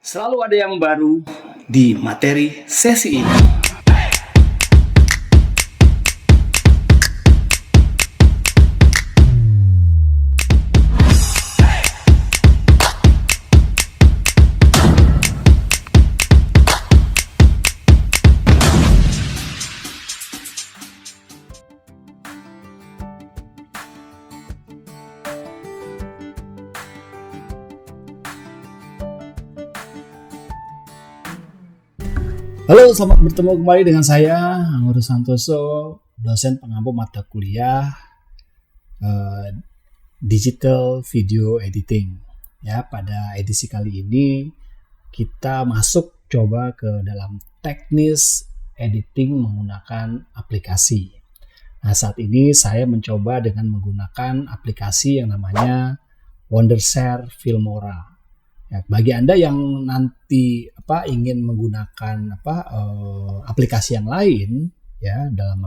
Selalu ada yang baru di materi sesi ini. Halo, selamat bertemu kembali dengan saya, Anggur Santoso, dosen pengampu mata kuliah Digital Video Editing. Ya, pada edisi kali ini kita masuk coba ke dalam teknis editing menggunakan aplikasi. Nah, saat ini saya mencoba dengan menggunakan aplikasi yang namanya Wondershare Filmora. Ya, bagi Anda yang nanti ingin menggunakan aplikasi yang lain ya dalam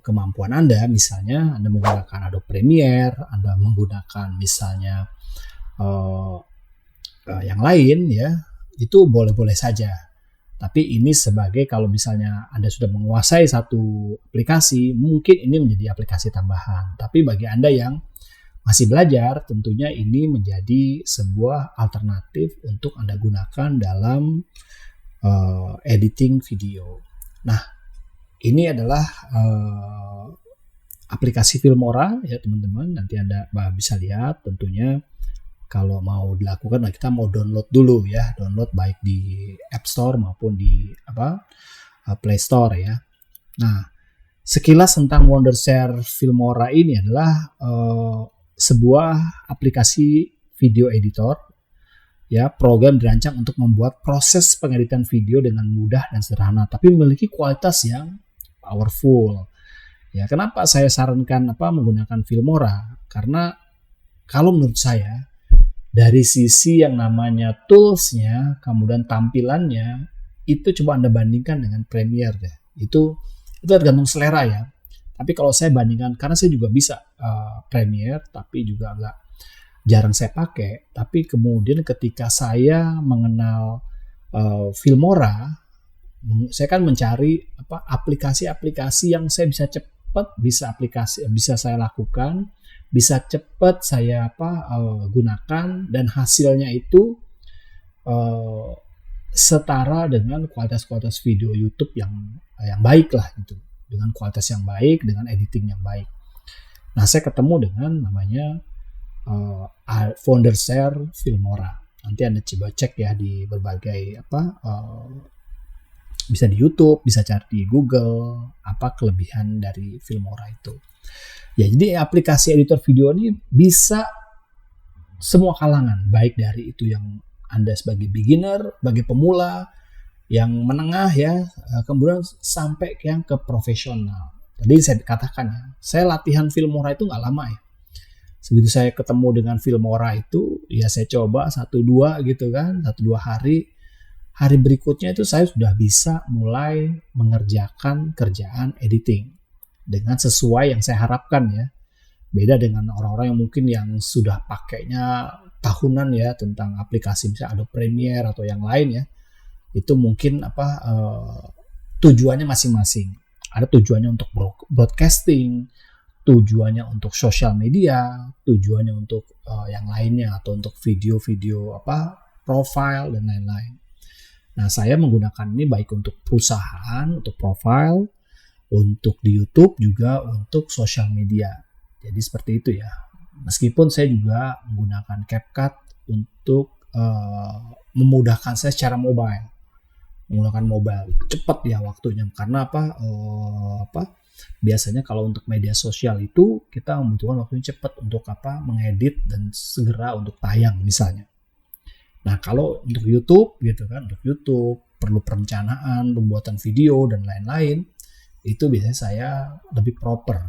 kemampuan Anda, misalnya Anda menggunakan Adobe Premiere, Anda menggunakan misalnya yang lain ya, itu boleh-boleh saja. Tapi ini sebagai kalau misalnya Anda sudah menguasai satu aplikasi, mungkin ini menjadi aplikasi tambahan. Tapi bagi Anda yang masih belajar, tentunya ini menjadi sebuah alternatif untuk Anda gunakan dalam editing video. Nah, ini adalah aplikasi Filmora ya teman-teman. Nanti Anda bisa lihat tentunya kalau mau dilakukan, kita mau download dulu ya. Download baik di App Store maupun di Play Store ya. Nah, sekilas tentang Wondershare Filmora ini adalah sebuah aplikasi video editor ya, program dirancang untuk membuat proses pengeditan video dengan mudah dan sederhana tapi memiliki kualitas yang powerful. Ya, kenapa saya sarankan menggunakan Filmora? Karena kalau menurut saya dari sisi yang namanya tools-nya, kemudian tampilannya, itu coba Anda bandingkan dengan Premiere deh. Itu tergantung selera ya. Tapi kalau saya bandingkan, karena saya juga bisa Premiere, tapi juga jarang saya pakai. Tapi kemudian ketika saya mengenal Filmora, saya kan mencari aplikasi-aplikasi yang saya bisa cepat, bisa saya lakukan, bisa cepat saya gunakan, dan hasilnya itu setara dengan kualitas video YouTube yang baik lah gitu. Dengan kualitas yang baik, dengan editing yang baik. Nah, saya ketemu dengan namanya Wondershare Filmora. Nanti Anda coba cek ya di berbagai bisa di YouTube, bisa cari di Google apa kelebihan dari Filmora itu. Ya, jadi aplikasi editor video ini bisa semua kalangan, baik dari itu yang Anda sebagai beginner, bagi pemula, yang menengah ya, kemudian sampai yang ke profesional. Tadi saya katakan ya, saya latihan Filmora itu nggak lama ya. Sebegitu saya ketemu dengan Filmora itu, ya saya coba 1-2 gitu kan, 1-2 hari. Hari berikutnya itu saya sudah bisa mulai mengerjakan kerjaan editing dengan sesuai yang saya harapkan ya. Beda dengan orang-orang yang mungkin yang sudah pakainya tahunan ya tentang aplikasi misalnya Adobe Premiere atau yang lain ya. Itu mungkin tujuannya masing-masing. Ada tujuannya untuk broadcasting, tujuannya untuk sosial media, tujuannya untuk yang lainnya atau untuk video-video profile dan lain-lain. Nah, saya menggunakan ini baik untuk perusahaan, untuk profile, untuk di YouTube juga untuk sosial media. Jadi seperti itu ya. Meskipun saya juga menggunakan CapCut untuk memudahkan saya secara mobile. Menggunakan mobile cepat ya waktunya, karena biasanya kalau untuk media sosial itu kita membutuhkan waktunya cepat untuk mengedit dan segera untuk tayang misalnya. Nah, kalau untuk YouTube gitu kan, untuk YouTube perlu perencanaan, pembuatan video dan lain-lain, itu biasanya saya lebih proper.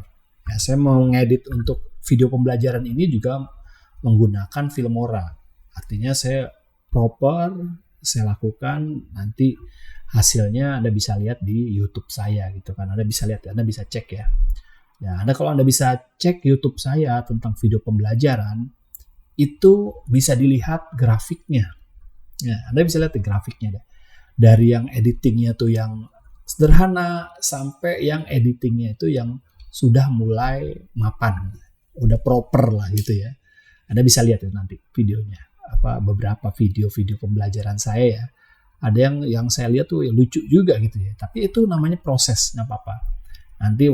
Ya, saya mau ngedit untuk video pembelajaran ini juga menggunakan Filmora. Artinya saya proper, saya lakukan, nanti hasilnya Anda bisa lihat di YouTube saya gitu kan. Anda bisa lihat, Anda bisa cek ya. Ya, kalau Anda bisa cek YouTube saya tentang video pembelajaran, itu bisa dilihat grafiknya. Ya, Anda bisa lihat di grafiknya deh. Dari yang editingnya tuh yang sederhana sampai yang editingnya itu yang sudah mulai mapan, udah proper lah gitu ya. Anda bisa lihat ya nanti videonya, beberapa video-video pembelajaran saya ya. Ada yang saya lihat tuh ya lucu juga gitu ya. Tapi itu namanya proses, nggak apa-apa. Nanti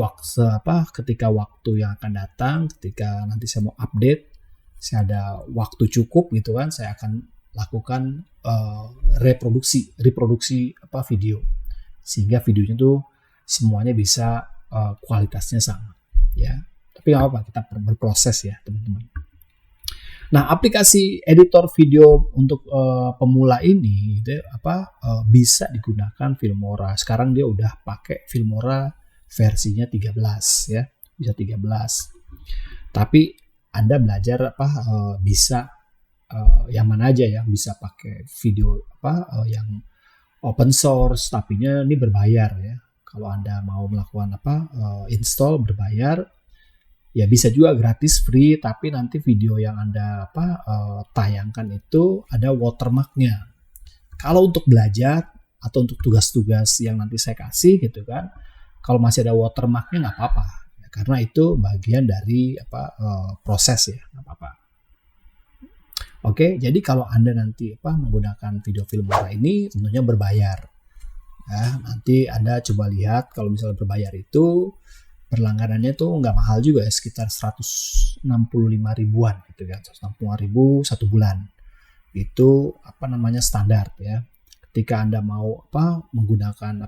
ketika waktu yang akan datang, ketika nanti saya mau update, saya ada waktu cukup gitu kan, saya akan lakukan reproduksi video, sehingga videonya tuh semuanya bisa kualitasnya sama ya. Tapi nggak apa-apa, kita berproses ya teman-teman. Nah, aplikasi editor video untuk pemula ini bisa digunakan Filmora. Sekarang dia udah pakai Filmora versinya 13 ya, bisa 13. Tapi Anda belajar bisa yang mana aja ya, bisa pakai video yang open source, tapi ini berbayar ya. Kalau Anda mau melakukan install berbayar, ya bisa juga gratis free, tapi nanti video yang Anda tayangkan itu ada watermarknya. Kalau untuk belajar atau untuk tugas-tugas yang nanti saya kasih gitu kan, kalau masih ada watermarknya nggak apa-apa, ya, karena itu bagian dari proses ya, nggak apa-apa. Oke, jadi kalau Anda nanti menggunakan video Filmora ini tentunya berbayar. Ya, nanti Anda coba lihat kalau misalnya berbayar itu berlangganannya tuh nggak mahal juga ya, sekitar 165 ribuan gitu kan, 165 ribu satu bulan. Itu standar ya. Ketika Anda mau menggunakan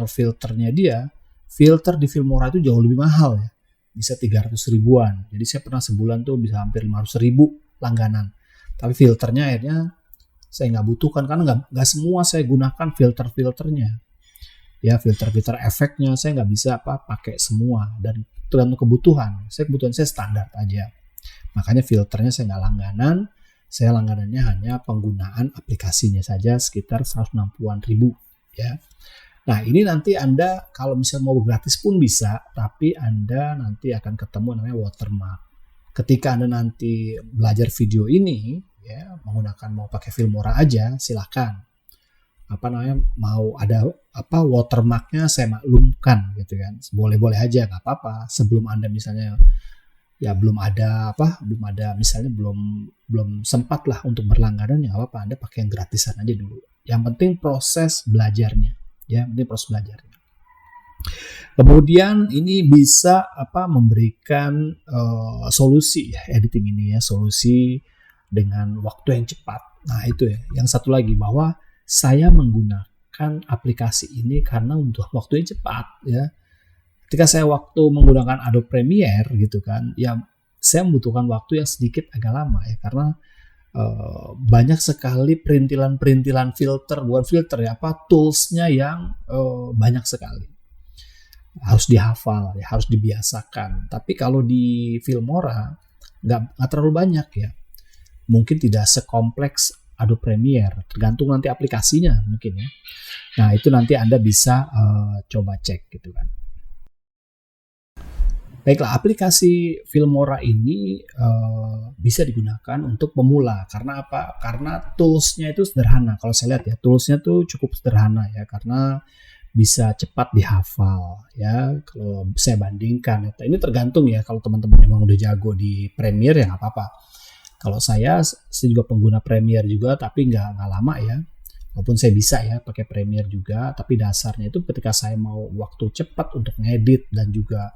filternya dia, filter di Filmora itu jauh lebih mahal ya. Bisa 300 ribuan. Jadi saya pernah sebulan tuh bisa hampir 500 ribu langganan. Tapi filternya akhirnya saya nggak butuhkan karena nggak semua saya gunakan filternya. Ya, filter efeknya saya nggak bisa pakai semua, dan tergantung kebutuhan. Kebutuhan saya standar aja. Makanya filternya saya nggak langganan. Saya langganannya hanya penggunaan aplikasinya saja sekitar 160-an ribu ya. Nah, ini nanti Anda kalau misalnya mau gratis pun bisa, tapi Anda nanti akan ketemu namanya watermark. Ketika Anda nanti belajar video ini ya, mau pakai Filmora aja silakan. Mau ada watermarknya saya maklumkan gitu kan, boleh-boleh aja, nggak apa-apa. Sebelum Anda misalnya ya belum ada misalnya belum sempat lah untuk berlangganan, ya apa Anda pakai yang gratisan aja dulu. Yang penting proses belajarnya ya, Kemudian ini bisa memberikan solusi ya, editing ini ya, solusi dengan waktu yang cepat. Nah, itu ya. Yang satu lagi, bahwa saya menggunakan aplikasi ini karena untuk waktu yang cepat ya. Ketika saya menggunakan Adobe Premiere gitu kan, ya saya membutuhkan waktu yang sedikit agak lama ya, karena banyak sekali perintilan filter, bukan filter ya, toolsnya yang banyak sekali. Harus dihafal ya, harus dibiasakan. Tapi kalau di Filmora nggak terlalu banyak ya. Mungkin tidak sekompleks Adobe Premiere, tergantung nanti aplikasinya mungkin ya. Nah, itu nanti Anda bisa coba cek gitu kan. Baiklah, aplikasi Filmora ini bisa digunakan untuk pemula. Karena apa? Karena toolsnya itu sederhana. Kalau saya lihat ya, toolsnya tuh cukup sederhana ya, karena bisa cepat dihafal ya. Kalau saya bandingkan, ini tergantung ya. Kalau teman-teman memang udah jago di Premiere ya nggak apa-apa. Kalau saya juga pengguna Premiere juga, tapi nggak lama ya. Walaupun saya bisa ya pakai Premiere juga, tapi dasarnya itu ketika saya mau waktu cepat untuk ngedit dan juga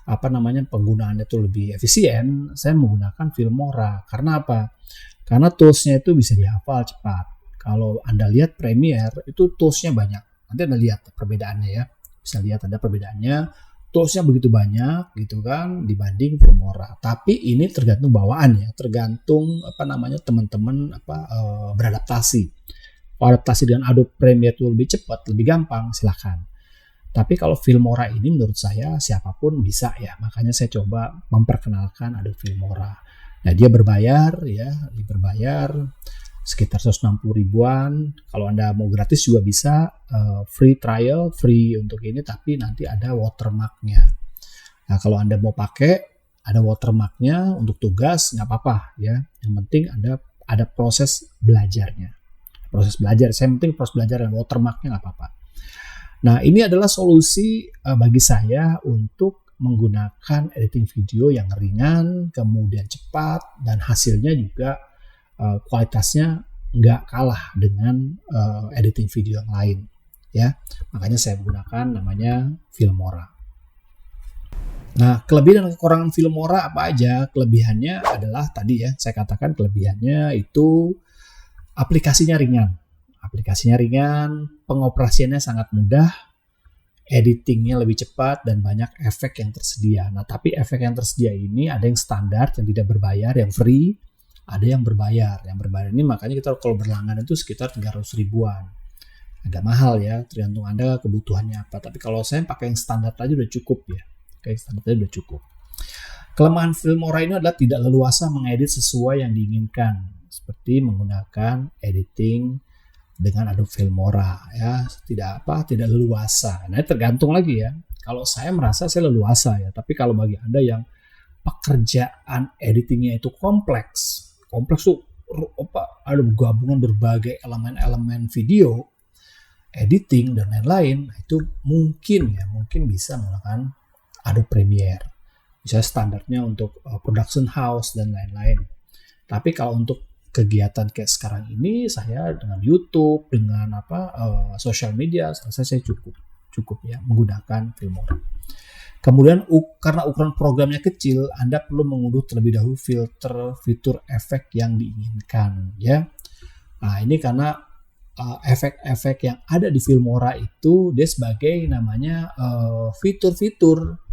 penggunaannya itu lebih efisien, saya menggunakan Filmora. Karena apa? Karena toolsnya itu bisa dihafal cepat. Kalau Anda lihat Premiere itu toolsnya banyak. Nanti Anda lihat perbedaannya ya. Bisa lihat ada perbedaannya. Toolsnya begitu banyak gitu kan dibanding Filmora. Tapi ini tergantung bawaan ya, tergantung teman-teman beradaptasi. Kalau adaptasi dengan Adobe Premiere itu lebih cepat, lebih gampang, silakan. Tapi kalau Filmora ini menurut saya siapapun bisa ya. Makanya saya coba memperkenalkan Adobe Filmora. Nah, dia berbayar sekitar 160 ribuan. Kalau Anda mau gratis juga bisa, free trial, free untuk ini, tapi nanti ada watermarknya. Nah, kalau Anda mau pakai, ada watermarknya untuk tugas, nggak apa-apa ya. Yang penting ada proses belajarnya. proses belajar. Saya penting proses belajar dan watermarknya nggak apa-apa. Nah, ini adalah solusi bagi saya untuk menggunakan editing video yang ringan, kemudian cepat, dan hasilnya juga kualitasnya nggak kalah dengan editing video yang lain. Ya, makanya saya menggunakan namanya Filmora. Nah, kelebihan dan kekurangan Filmora apa aja? Kelebihannya adalah tadi ya, saya katakan kelebihannya itu aplikasinya ringan. Aplikasinya ringan, pengoperasiannya sangat mudah, editingnya lebih cepat, dan banyak efek yang tersedia. Nah, tapi efek yang tersedia ini ada yang standar, yang tidak berbayar, yang free, ada yang berbayar. Yang berbayar ini makanya kita kalau berlangganan itu sekitar 300 ribuan. Agak mahal ya, tergantung Anda kebutuhannya apa. Tapi kalau saya pakai yang standar aja udah cukup ya. Oke, standar aja udah cukup. Kelemahan Filmora ini adalah tidak leluasa mengedit sesuai yang diinginkan, seperti menggunakan editing dengan Adobe Filmora ya, tidak leluasa. Nah, tergantung lagi ya. Kalau saya merasa saya leluasa ya, tapi kalau bagi Anda yang pekerjaan editingnya itu kompleks tuh ada gabungan berbagai elemen-elemen video, editing dan lain-lain, itu mungkin bisa menggunakan Adobe Premiere. Misalnya standarnya untuk production house dan lain-lain. Tapi kalau untuk kegiatan kayak sekarang ini, saya dengan YouTube, dengan sosial media, saya cukup ya menggunakan Filmora. Kemudian karena ukuran programnya kecil, Anda perlu mengunduh terlebih dahulu fitur efek yang diinginkan ya. Nah, ini karena efek-efek yang ada di Filmora itu dia sebagai namanya fitur-fitur.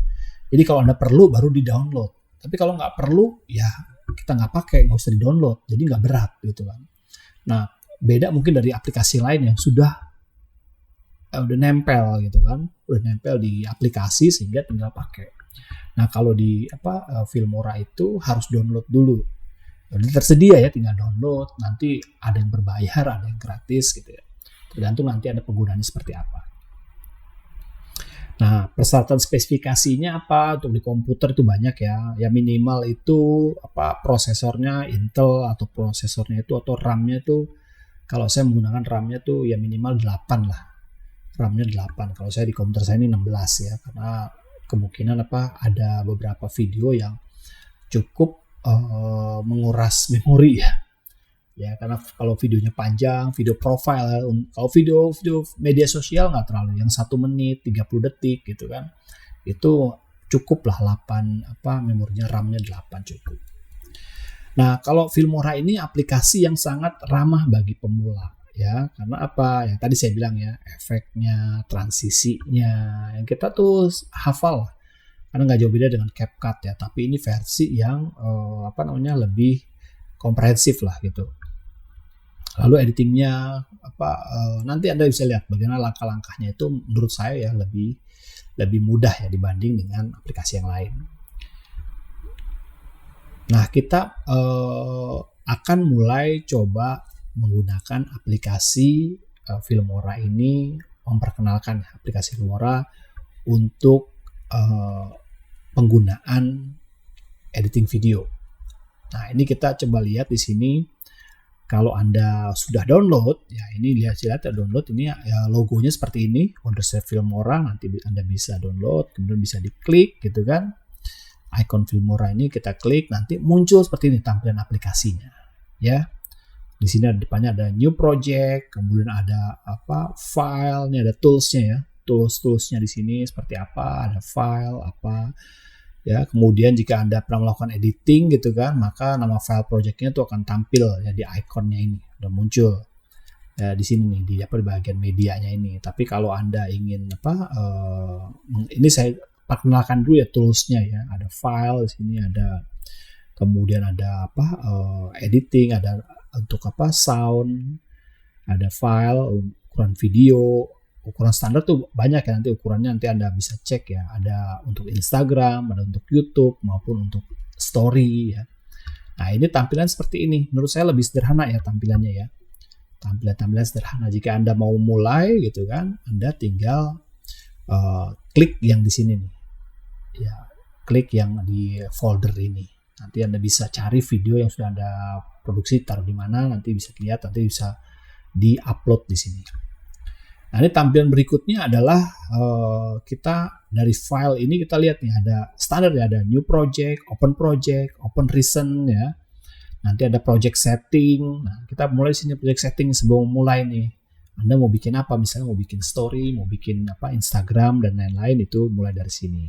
Jadi kalau Anda perlu baru di-download. Tapi kalau nggak perlu ya kita nggak pakai, nggak usah di-download, jadi nggak berat gitu kan. Nah, beda mungkin dari aplikasi lain yang sudah udah nempel gitu kan, udah nempel di aplikasi sehingga tinggal pakai. Nah, kalau di Filmora itu harus download dulu. Jadi tersedia ya, tinggal download. Nanti ada yang berbayar, ada yang gratis gitu ya. Tergantung nanti ada penggunaannya seperti apa. Nah, persyaratan spesifikasinya apa untuk di komputer itu banyak ya. Ya minimal itu prosesornya Intel atau prosesornya itu atau RAM-nya itu, kalau saya menggunakan RAM-nya tuh ya minimal 8 lah. RAM-nya 8. Kalau saya di komputer saya ini 16 ya, karena kemungkinan ada beberapa video yang cukup menguras memori ya. Ya, karena kalau videonya panjang, video profile, kalau video media sosial nggak terlalu, yang 1 menit 30 detik gitu kan, itu cukup lah 8 memorinya, RAM-nya 8 cukup. Nah, kalau Filmora ini aplikasi yang sangat ramah bagi pemula ya, karena yang tadi saya bilang ya, efeknya, transisinya yang kita tuh hafal, karena nggak jauh beda dengan CapCut ya, tapi ini versi yang lebih komprehensif lah gitu. Lalu editingnya nanti Anda bisa lihat bagaimana langkah-langkahnya itu menurut saya ya lebih mudah ya dibanding dengan aplikasi yang lain. Nah, kita akan mulai coba menggunakan aplikasi Filmora ini, memperkenalkan aplikasi Filmora untuk penggunaan editing video. Nah, ini kita coba lihat di sini. Kalau Anda sudah download, ya ini lihat download ini ya, logonya seperti ini, Wondershare Filmora. Nanti Anda bisa download, kemudian bisa diklik gitu kan. Icon Filmora ini kita klik, nanti muncul seperti ini tampilan aplikasinya. Ya. Di sini depannya ada new project, kemudian ada file, ini ada toolsnya ya. Toolsnya di sini seperti apa, ada file ya. Kemudian jika Anda pernah melakukan editing gitu kan, maka nama file projectnya itu akan tampil ya di ikonnya ini, udah muncul ya, di sini nih di bagian medianya ini. Tapi kalau Anda ingin ini saya perkenalkan dulu ya toolsnya ya. Ada file di sini, ada kemudian ada editing, ada untuk sound, ada file, ukuran video. Ukuran standar tuh banyak ya, nanti ukurannya nanti Anda bisa cek ya. Ada untuk Instagram, ada untuk YouTube, maupun untuk story ya. Nah, ini tampilan seperti ini. Menurut saya lebih sederhana ya tampilannya ya. Tampilan sederhana. Jika Anda mau mulai gitu kan, Anda tinggal klik yang di sini nih. Ya, klik yang di folder ini. Nanti Anda bisa cari video yang sudah Anda produksi, taruh di mana, nanti bisa lihat, nanti bisa di-upload di sini. Nah, ini tampilan berikutnya adalah kita dari file ini kita lihat nih ada standar ya, ada new project, open recent ya. Nanti ada project setting. Nah, kita mulai di sini project setting sebelum mulai nih. Anda mau bikin apa? Misalnya mau bikin story, mau bikin apa Instagram dan lain-lain, itu mulai dari sini.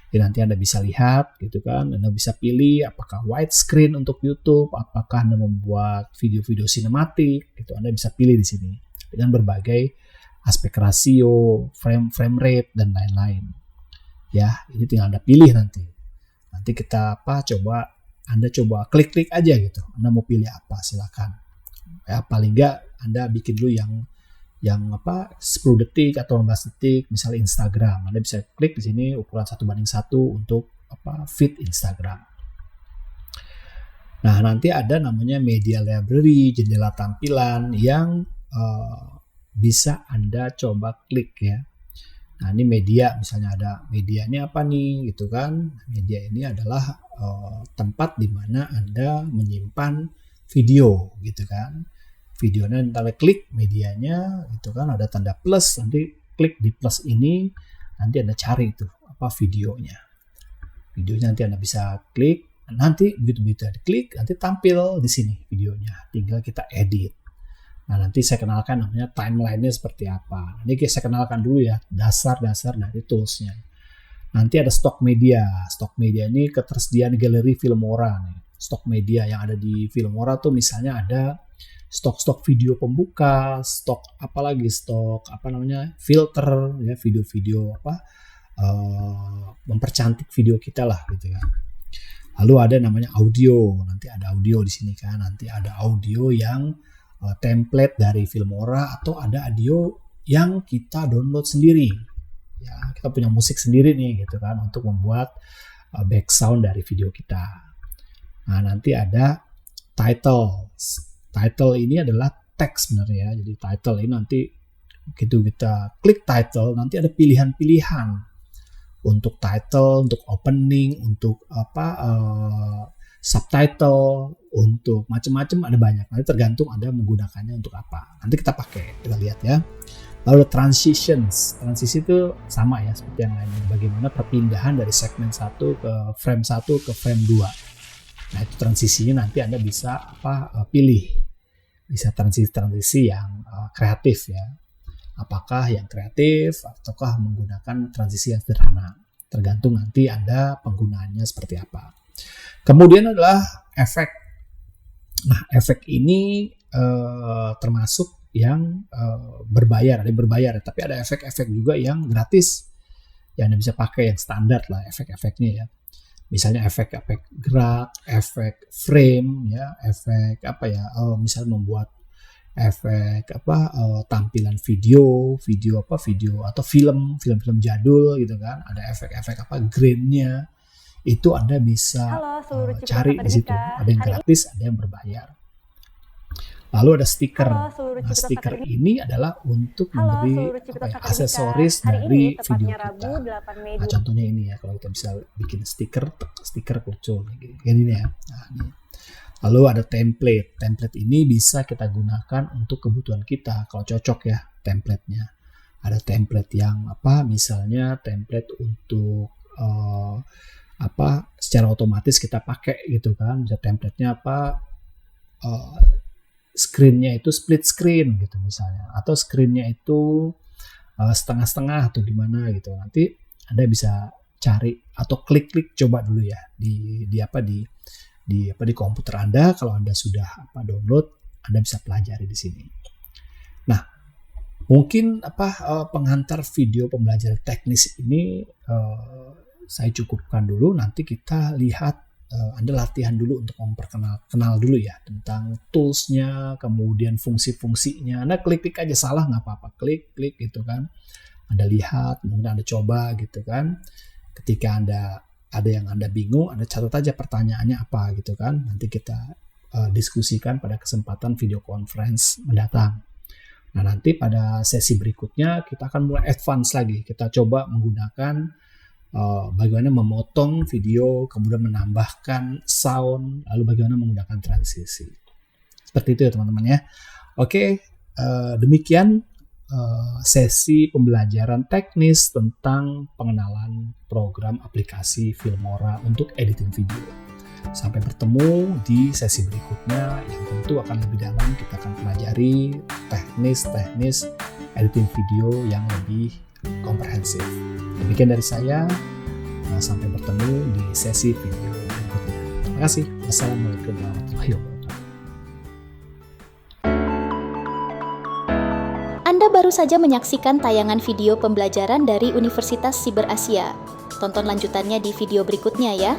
Jadi nanti Anda bisa lihat gitu kan. Anda bisa pilih apakah widescreen untuk YouTube, apakah Anda membuat video-video sinematik, gitu. Anda bisa pilih di sini dengan berbagai aspek rasio, frame rate dan lain-lain. Ya, ini tinggal Anda pilih nanti. Nanti kita Anda coba klik-klik aja gitu. Anda mau pilih apa silakan. Ya, paling enggak Anda bikin dulu yang 10 detik atau 15 detik, misalnya Instagram. Anda bisa klik di sini ukuran 1:1 untuk feed Instagram. Nah, nanti ada namanya media library, jendela tampilan yang bisa Anda coba klik ya. Nah, ini media, misalnya ada media ini apa nih gitu kan. Media ini adalah tempat di mana Anda menyimpan video gitu kan. Videonya nanti klik medianya gitu kan, ada tanda plus, nanti klik di plus ini, nanti Anda cari itu videonya. Videonya nanti Anda bisa klik, nanti begitu diklik nanti tampil di sini videonya. Tinggal kita edit. Nah, nanti saya kenalkan namanya timeline-nya seperti apa. Ini saya kenalkan dulu ya, dasar-dasar dari tools-nya. Nanti ada stok media. Stok media ini ketersediaan galeri Filmora nih. Stok media yang ada di Filmora tuh misalnya ada stok video pembuka, stok filter ya, video-video mempercantik video kita lah gitu kan. Lalu ada namanya audio. Nanti ada audio di sini kan. Nanti ada audio yang template dari Filmora atau ada audio yang kita download sendiri. Ya, kita punya musik sendiri nih gitu kan untuk membuat back sound dari video kita. Nah, nanti ada title. Title ini adalah teks sebenarnya. Jadi title ini nanti begitu kita klik title, nanti ada pilihan-pilihan untuk title, untuk opening, untuk subtitle, untuk macam-macam, ada banyak. Nanti tergantung Anda menggunakannya untuk apa. Nanti kita pakai, kita lihat ya. Lalu transitions. Transisi itu sama ya seperti yang lain. Bagaimana perpindahan dari segmen 1 ke frame 1 ke frame 2. Nah, itu transisinya nanti Anda bisa pilih. Bisa transisi yang kreatif ya. Apakah yang kreatif ataukah menggunakan transisi yang sederhana. Tergantung nanti Anda penggunaannya seperti apa. Kemudian adalah efek. Nah, efek ini termasuk yang berbayar. Ada yang berbayar, tapi ada efek-efek juga yang gratis. Yang Anda bisa pakai yang standar lah efek-efeknya ya. Misalnya efek-efek gerak, efek frame ya, efek misalnya membuat efek tampilan video atau film jadul gitu kan. Ada efek-efek grain-nya. Itu Anda bisa cari di situ. Ada yang gratis, ada yang berbayar. Lalu ada stiker. Nah, stiker ini adalah untuk memberi aksesoris dari video kita. Nah, contohnya ini ya, kalau kita bisa bikin stiker muncul kayak gini ya. Nah, ini. Lalu ada template. Template ini bisa kita gunakan untuk kebutuhan kita kalau cocok ya template-nya. Ada template yang misalnya template untuk secara otomatis kita pakai gitu kan. Bisa template-nya screen-nya itu split screen gitu misalnya, atau screen-nya itu setengah-setengah atau gimana gitu. Nanti Anda bisa cari atau klik-klik coba dulu ya di komputer Anda. Kalau Anda sudah download, Anda bisa pelajari di sini. Nah, mungkin pengantar video pembelajaran teknis ini saya cukupkan dulu. Nanti kita lihat Anda latihan dulu untuk kenal dulu ya tentang toolsnya, kemudian fungsi-fungsinya. Anda klik-klik aja, salah nggak apa-apa, klik gitu kan. Anda lihat, mungkin Anda coba gitu kan. Ketika ada yang Anda bingung, Anda catat aja pertanyaannya apa gitu kan. Nanti kita diskusikan pada kesempatan video conference mendatang. Nah, nanti pada sesi berikutnya kita akan mulai advance lagi. Kita coba menggunakan bagaimana memotong video, kemudian menambahkan sound, lalu bagaimana menggunakan transisi. Seperti itu ya teman-teman ya. Oke, Demikian sesi pembelajaran teknis tentang pengenalan program aplikasi Filmora untuk editing video. Sampai bertemu di sesi berikutnya yang tentu akan lebih dalam. Kita akan pelajari teknis editing video yang lebih komprehensif. Demikian dari saya. Sampai bertemu di sesi video berikutnya. Terima kasih. Wassalamualaikum warahmatullahi wabarakatuh. Anda baru saja menyaksikan tayangan video pembelajaran dari Universitas Siber Asia. Tonton lanjutannya di video berikutnya ya.